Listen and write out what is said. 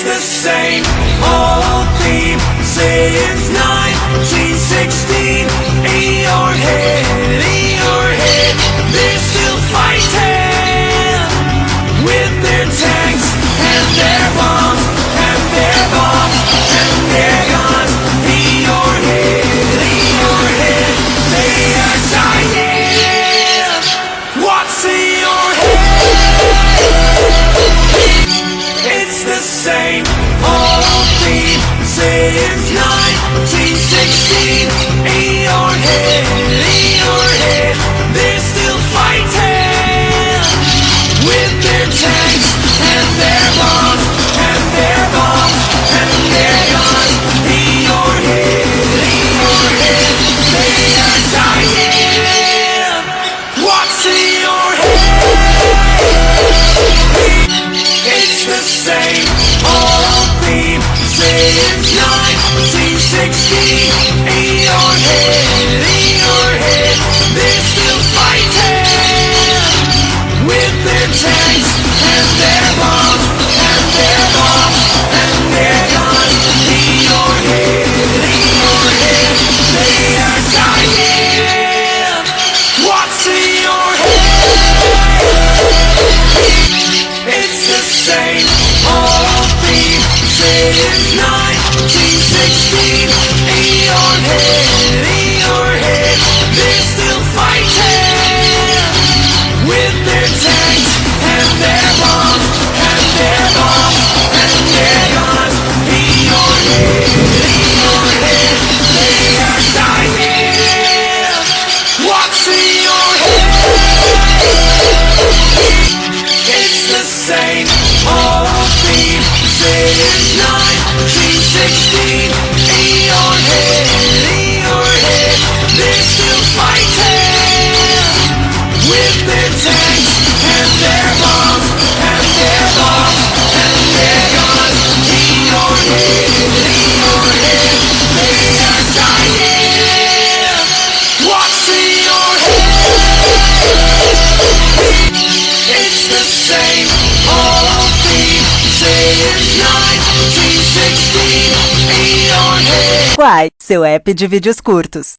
the same old theme since 1916. In your head, they're still fighting with their tanks and their bombs and their bombs and their guns. In your head, they are dying. What's in your head? It's the same old theme since 1916. In your head, they're still fighting with their tanks and their bombs and their bombs and their guns. In your head, they are dying. What's in your head? It's the same old theme since 1916. In your head, they're still fighting with their tanks and their bombs and their bombs and their guns. In your head, they are dying. What's in your head? It's the same old theme since 1916. In your head, they're still fighting with their tanks and their bombs and their bombs and their guns. In your head, they are dying. What's in your head? It's the same old theme since 1916. In your head, they're still fighting with their tanks and their bombs and their bombs and their guns. In your head, they are dying. What's in your head? It's the same old theme since 1916. In your head. Quai, seu app de vídeos curtos.